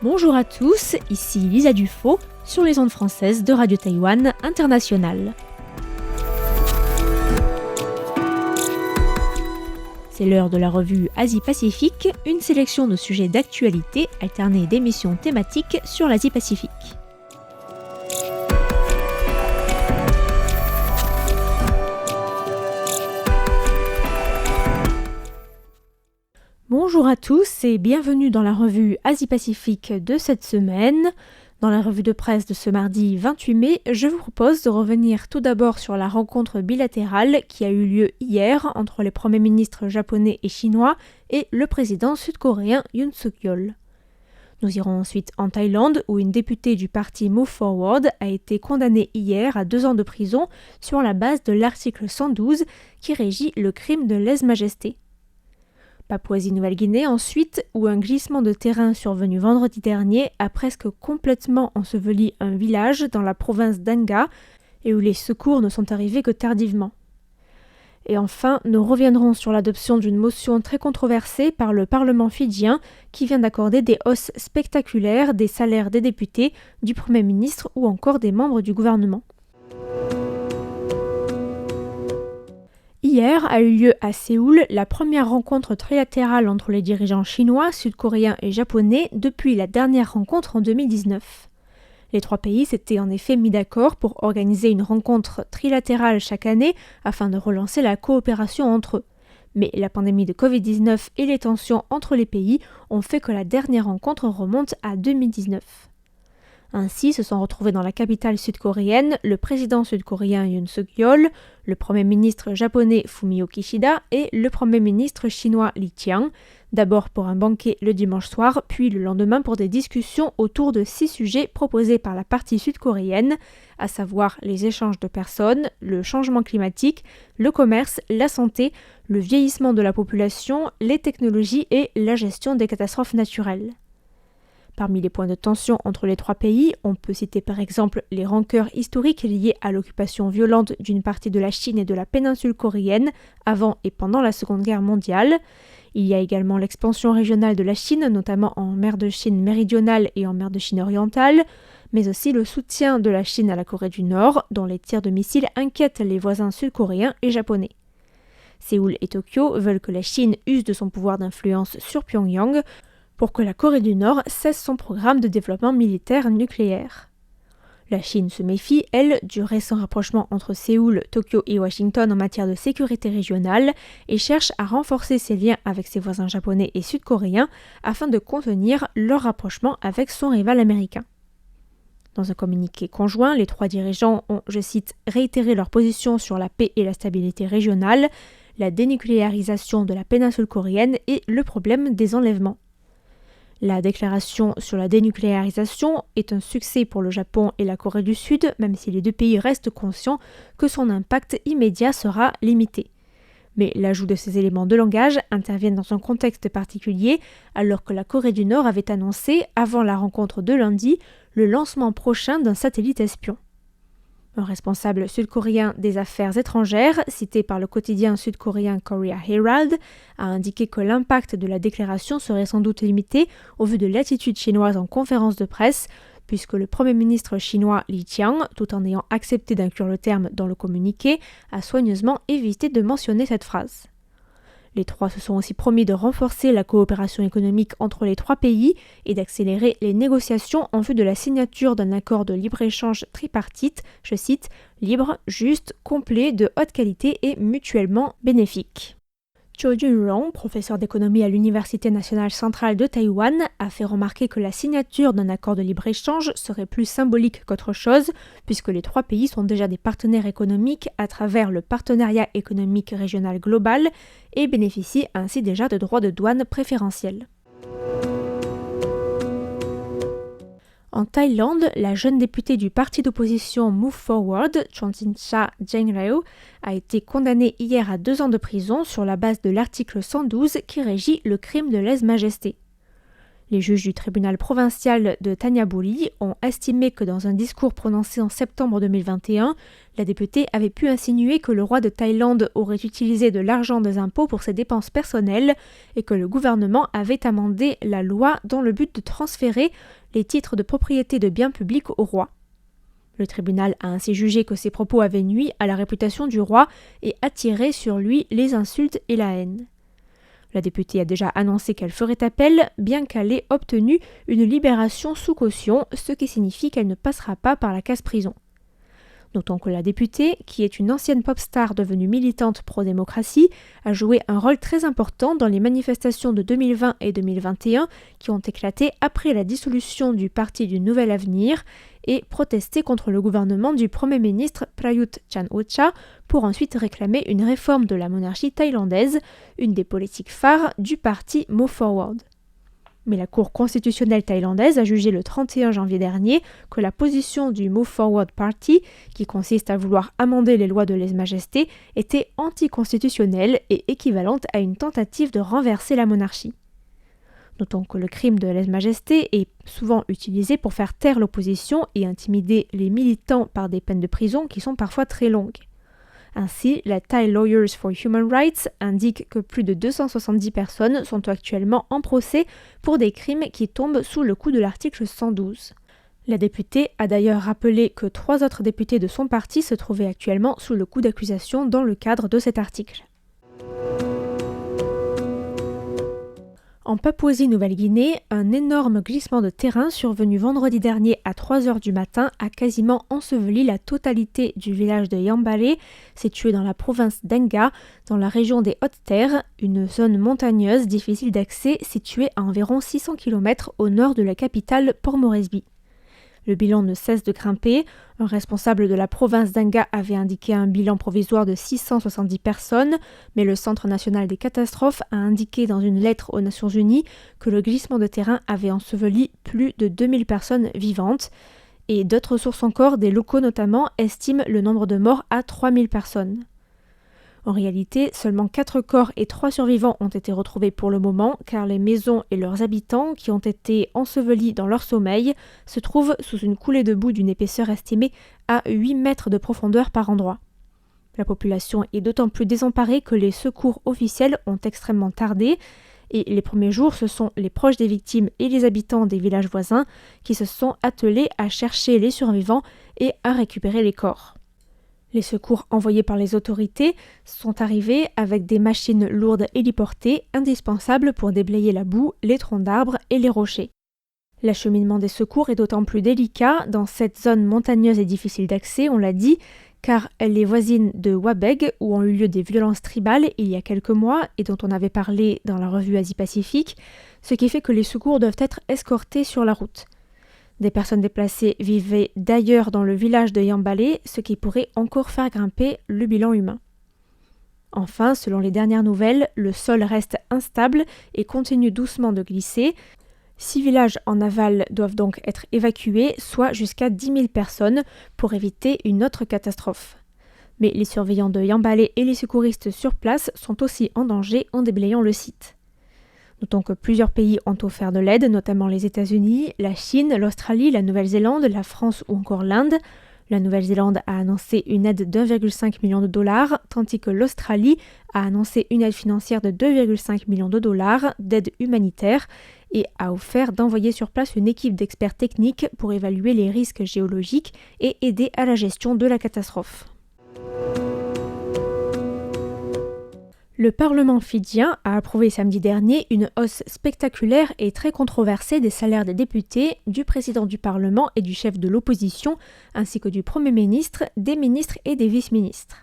Bonjour à tous, ici Lisa Dufaux sur les ondes françaises de Radio Taïwan International. C'est l'heure de la revue Asie-Pacifique, une sélection de sujets d'actualité alternée d'émissions thématiques sur l'Asie-Pacifique. Bonjour à tous et bienvenue dans la revue Asie-Pacifique de cette semaine. Dans la revue de presse de ce mardi 28 mai, je vous propose de revenir tout d'abord sur la rencontre bilatérale qui a eu lieu hier entre les premiers ministres japonais et chinois et le président sud-coréen Yoon Suk-yeol. Nous irons ensuite en Thaïlande où une députée du parti Move Forward a été condamnée hier à 2 ans de prison sur la base de l'article 112 qui régit le crime de lèse-majesté. Papouasie-Nouvelle-Guinée ensuite, où un glissement de terrain survenu vendredi dernier a presque complètement enseveli un village dans la province d'Anga et où les secours ne sont arrivés que tardivement. Et enfin, nous reviendrons sur l'adoption d'une motion très controversée par le Parlement fidjien qui vient d'accorder des hausses spectaculaires des salaires des députés, du Premier ministre ou encore des membres du gouvernement. Hier a eu lieu à Séoul la première rencontre trilatérale entre les dirigeants chinois, sud-coréens et japonais depuis la dernière rencontre en 2019. Les 3 pays s'étaient en effet mis d'accord pour organiser une rencontre trilatérale chaque année afin de relancer la coopération entre eux. Mais la pandémie de Covid-19 et les tensions entre les pays ont fait que la dernière rencontre remonte à 2019. Ainsi se sont retrouvés dans la capitale sud-coréenne le président sud-coréen Yoon Suk-yeol, le premier ministre japonais Fumio Kishida et le premier ministre chinois Li Qiang, d'abord pour un banquet le dimanche soir, puis le lendemain pour des discussions autour de 6 sujets proposés par la partie sud-coréenne, à savoir les échanges de personnes, le changement climatique, le commerce, la santé, le vieillissement de la population, les technologies et la gestion des catastrophes naturelles. Parmi les points de tension entre les 3 pays, on peut citer par exemple les rancœurs historiques liées à l'occupation violente d'une partie de la Chine et de la péninsule coréenne avant et pendant la Seconde Guerre mondiale. Il y a également l'expansion régionale de la Chine, notamment en mer de Chine méridionale et en mer de Chine orientale, mais aussi le soutien de la Chine à la Corée du Nord, dont les tirs de missiles inquiètent les voisins sud-coréens et japonais. Séoul et Tokyo veulent que la Chine use de son pouvoir d'influence sur Pyongyang pour que la Corée du Nord cesse son programme de développement militaire nucléaire. La Chine se méfie, elle, du récent rapprochement entre Séoul, Tokyo et Washington en matière de sécurité régionale et cherche à renforcer ses liens avec ses voisins japonais et sud-coréens afin de contenir leur rapprochement avec son rival américain. Dans un communiqué conjoint, les 3 dirigeants ont, je cite, réitéré leur position sur la paix et la stabilité régionale, la dénucléarisation de la péninsule coréenne et le problème des enlèvements. La déclaration sur la dénucléarisation est un succès pour le Japon et la Corée du Sud, même si les 2 pays restent conscients que son impact immédiat sera limité. Mais l'ajout de ces éléments de langage intervient dans un contexte particulier, alors que la Corée du Nord avait annoncé, avant la rencontre de lundi, le lancement prochain d'un satellite espion. Un responsable sud-coréen des affaires étrangères, cité par le quotidien sud-coréen Korea Herald, a indiqué que l'impact de la déclaration serait sans doute limité au vu de l'attitude chinoise en conférence de presse, puisque le premier ministre chinois Li Qiang, tout en ayant accepté d'inclure le terme dans le communiqué, a soigneusement évité de mentionner cette phrase. Les 3 se sont aussi promis de renforcer la coopération économique entre les 3 pays et d'accélérer les négociations en vue de la signature d'un accord de libre-échange tripartite, je cite, libre, juste, complet, de haute qualité et mutuellement bénéfique. Cho Jun-rong, professeur d'économie à l'Université nationale centrale de Taïwan, a fait remarquer que la signature d'un accord de libre-échange serait plus symbolique qu'autre chose, puisque les 3 pays sont déjà des partenaires économiques à travers le partenariat économique régional global et bénéficient ainsi déjà de droits de douane préférentiels. En Thaïlande, la jeune députée du parti d'opposition Move Forward, Chontincha Jengreo, a été condamnée hier à 2 ans de prison sur la base de l'article 112 qui régit le crime de lèse-majesté. Les juges du tribunal provincial de Tanyabuli ont estimé que dans un discours prononcé en septembre 2021, la députée avait pu insinuer que le roi de Thaïlande aurait utilisé de l'argent des impôts pour ses dépenses personnelles et que le gouvernement avait amendé la loi dans le but de transférer les titres de propriété de biens publics au roi. Le tribunal a ainsi jugé que ces propos avaient nui à la réputation du roi et attiré sur lui les insultes et la haine. La députée a déjà annoncé qu'elle ferait appel, bien qu'elle ait obtenu une libération sous caution, ce qui signifie qu'elle ne passera pas par la case prison. Notons que la députée, qui est une ancienne pop star devenue militante pro-démocratie, a joué un rôle très important dans les manifestations de 2020 et 2021 qui ont éclaté après la dissolution du Parti du Nouvel Avenir et protesté contre le gouvernement du Premier ministre Prayut Chan-o-cha pour ensuite réclamer une réforme de la monarchie thaïlandaise, une des politiques phares du parti Move Forward. Mais la Cour constitutionnelle thaïlandaise a jugé le 31 janvier dernier que la position du Move Forward Party, qui consiste à vouloir amender les lois de lèse-majesté, était anticonstitutionnelle et équivalente à une tentative de renverser la monarchie. Notons que le crime de lèse-majesté est souvent utilisé pour faire taire l'opposition et intimider les militants par des peines de prison qui sont parfois très longues. Ainsi, la Thai Lawyers for Human Rights indique que plus de 270 personnes sont actuellement en procès pour des crimes qui tombent sous le coup de l'article 112. La députée a d'ailleurs rappelé que 3 autres députés de son parti se trouvaient actuellement sous le coup d'accusation dans le cadre de cet article. En Papouasie-Nouvelle-Guinée, un énorme glissement de terrain survenu vendredi dernier à 3 h du matin a quasiment enseveli la totalité du village de Yambale, situé dans la province d'Enga, dans la région des Hautes-Terres, une zone montagneuse difficile d'accès située à environ 600 km au nord de la capitale Port Moresby. Le bilan ne cesse de grimper. Un responsable de la province d'Enga avait indiqué un bilan provisoire de 670 personnes, mais le Centre national des catastrophes a indiqué dans une lettre aux Nations Unies que le glissement de terrain avait enseveli plus de 2000 personnes vivantes. Et d'autres sources encore, des locaux notamment, estiment le nombre de morts à 3000 personnes. En réalité, seulement 4 corps et 3 survivants ont été retrouvés pour le moment, car les maisons et leurs habitants, qui ont été ensevelis dans leur sommeil, se trouvent sous une coulée de boue d'une épaisseur estimée à 8 mètres de profondeur par endroit. La population est d'autant plus désemparée que les secours officiels ont extrêmement tardé, et les premiers jours, ce sont les proches des victimes et les habitants des villages voisins qui se sont attelés à chercher les survivants et à récupérer les corps. Les secours envoyés par les autorités sont arrivés avec des machines lourdes héliportées indispensables pour déblayer la boue, les troncs d'arbres et les rochers. L'acheminement des secours est d'autant plus délicat dans cette zone montagneuse et difficile d'accès, on l'a dit, car elle est voisine de Wabeg où ont eu lieu des violences tribales il y a quelques mois et dont on avait parlé dans la revue Asie-Pacifique, ce qui fait que les secours doivent être escortés sur la route. Des personnes déplacées vivaient d'ailleurs dans le village de Yambale, ce qui pourrait encore faire grimper le bilan humain. Enfin, selon les dernières nouvelles, le sol reste instable et continue doucement de glisser. 6 villages en aval doivent donc être évacués, soit jusqu'à 10 000 personnes, pour éviter une autre catastrophe. Mais les surveillants de Yambale et les secouristes sur place sont aussi en danger en déblayant le site. Notons que plusieurs pays ont offert de l'aide, notamment les États-Unis, la Chine, l'Australie, la Nouvelle-Zélande, la France ou encore l'Inde. La Nouvelle-Zélande a annoncé une aide de 1,5 million de dollars, tandis que l'Australie a annoncé une aide financière de 2,5 millions de dollars d'aide humanitaire et a offert d'envoyer sur place une équipe d'experts techniques pour évaluer les risques géologiques et aider à la gestion de la catastrophe. Le Parlement fidjien a approuvé samedi dernier une hausse spectaculaire et très controversée des salaires des députés, du président du Parlement et du chef de l'opposition, ainsi que du Premier ministre, des ministres et des vice-ministres.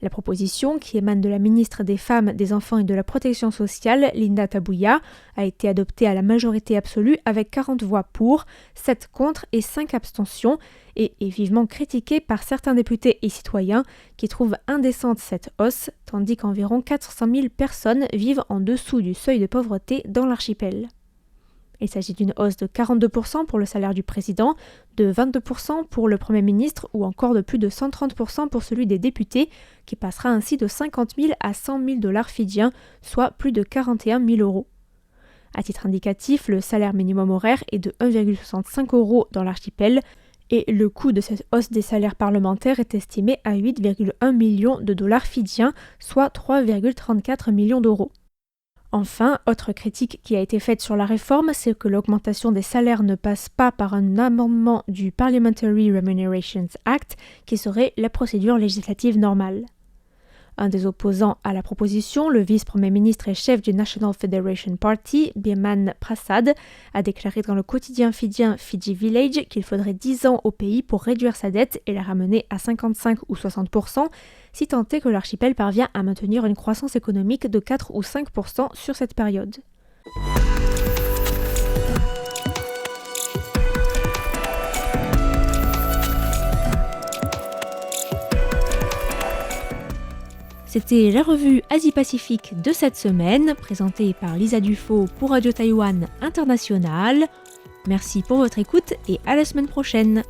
La proposition, qui émane de la ministre des Femmes, des Enfants et de la Protection sociale, Linda Tabuya, a été adoptée à la majorité absolue avec 40 voix pour, 7 contre et 5 abstentions, et est vivement critiquée par certains députés et citoyens qui trouvent indécente cette hausse, tandis qu'environ 400 000 personnes vivent en dessous du seuil de pauvreté dans l'archipel. Il s'agit d'une hausse de 42% pour le salaire du président, de 22% pour le Premier ministre ou encore de plus de 130% pour celui des députés, qui passera ainsi de 50 000 à 100 000 $ fidjiens, soit plus de 41 000 euros. À titre indicatif, le salaire minimum horaire est de 1,65 € dans l'archipel et le coût de cette hausse des salaires parlementaires est estimé à 8,1 millions de dollars fidjiens, soit 3,34 millions d'euros. Enfin, autre critique qui a été faite sur la réforme, c'est que l'augmentation des salaires ne passe pas par un amendement du Parliamentary Remunerations Act, qui serait la procédure législative normale. Un des opposants à la proposition, le vice-premier ministre et chef du National Federation Party, Birman Prasad, a déclaré dans le quotidien fidjien Fiji Village qu'il faudrait 10 ans au pays pour réduire sa dette et la ramener à 55 ou 60%, si tant est que l'archipel parvient à maintenir une croissance économique de 4 ou 5% sur cette période. C'était la revue Asie-Pacifique de cette semaine, présentée par Lisa Dufaux pour Radio Taïwan International. Merci pour votre écoute et à la semaine prochaine.